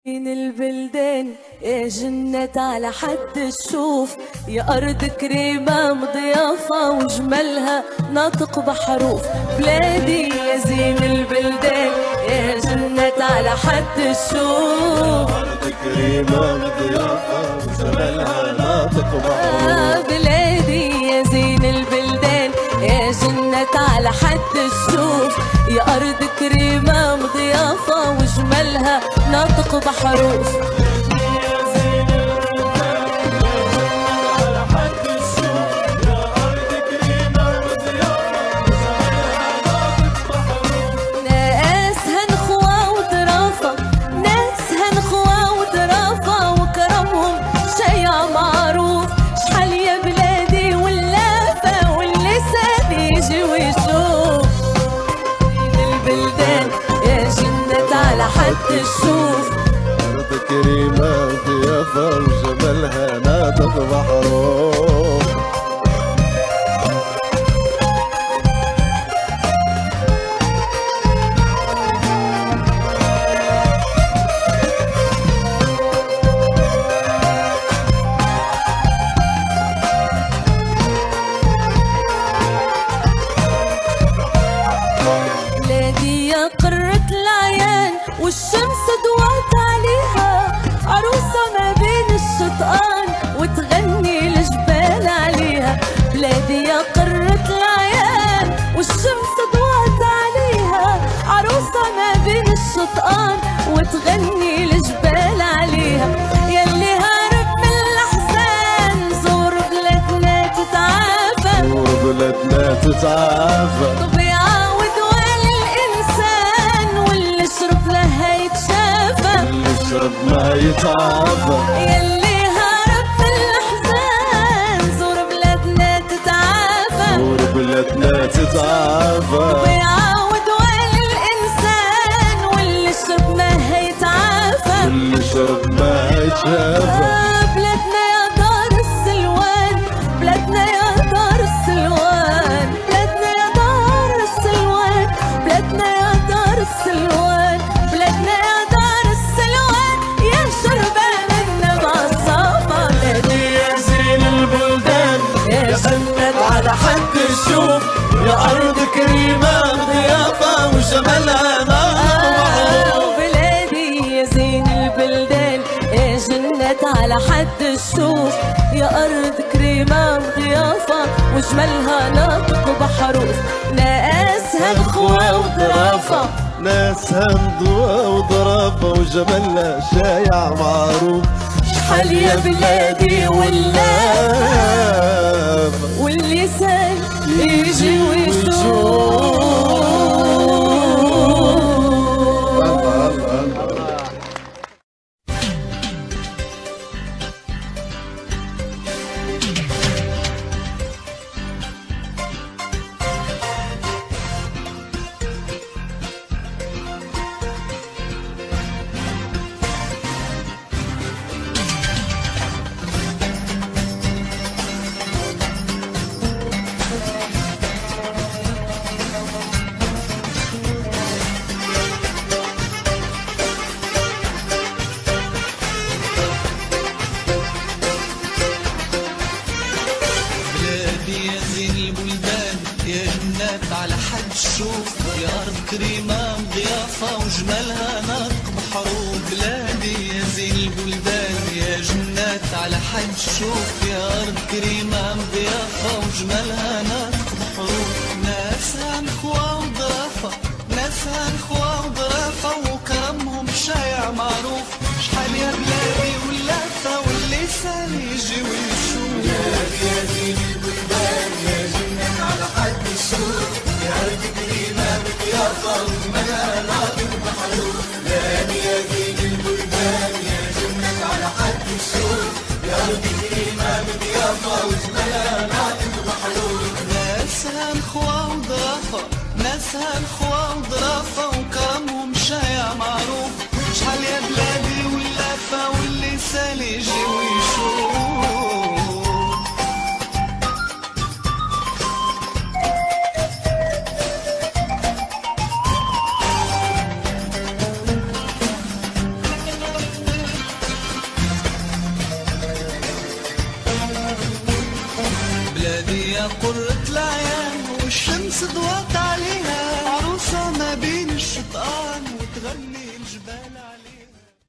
من البلدان يا جنة على حد الشوف، يا أرض كريمة مضيافة وجمالها ناطق بحروف. بلادي يا زين البلدان يا جنة على حد الشوف، أرض كريمة مضيافة وجمالها ناطق بحروف. بلادي يا زين البلدان يا جنة على حد الشوف، يا أرض كريمة مضيافة وجمالها ناطق بحروف. حد الشوف أرض كريمة ضيافة وجمالها ناطق بحروف. بلادي يا قرة العيان والشمس ضوات عليها، عروسة ما بين الشطآن وتغني الجبال عليها. بلادي يا قرة العيان والشمس ضوات عليها، عروسة ما بين الشطآن وتغني الجبال عليها. يلي هارب من الأحزان زور بلادنا تتعافى، زور بلادنا تتعافى. يشرب ما يتعافى. يلي هرب من الأحزان زور بلادنا تتعافى، زور بلادنا تتعافى. ويعاود وين الإنسان واللي شرب ما هيتعافى، واللي شرب ما يتعافى. بلادنا يا دار السلوان، بلادنا يا دار السلوان، بلادنا يا دار السلوان، بلادنا يا دار السلوان، بلادنا يا دار السلوان يا شربان النبع الصافى. بلادي يا زين البلدان يا جنة على حد الشوف، يا أرض كريمة ضيافة وجمالها ناطق بحروف. بلادي يا زين البلدان يا جنة على حد الشوف، يا أرض كريمة ضيافة وجمالها ناطق بحروف. ناسها الخوة وظرافة، ناسها مضوى وضرافة وجمالها شايع معروف. شحال يا بلادي واللافة واللسان يجي ويشوف. على حد الشوف، يا أرض كريمة ضيافة وجمالها ناطق بحروف. بلادي يا زين البلدان يا جنات على حد الشوف، يا أرض كريمة ضيافة وجمالها ناطق بحروف. ناسها نخوة وضرافة، ناسها نخوة وضرافة وكرمهم شايع معروف. شحال يا بلادي واللافة واللسان يجي ويشوف. بلادي يا زين البلدان يا جنات على حد الشوف، يا أرض كريمة بضيافة وجمالها ناطق بحروف. بلادي يا زين البلدان يا جنات على حد الشوف، يا أرض كريمة بضيافة وجمالها ناطق بحروف. ناسها نخوة وضرافة، ناسها نخوة وضرافة وكرمهم شايع معروف. شحال يا بلادي واللافة واللسان يجي ويشوف. بلادي يا قرة العيان والشمس ضوت عليها.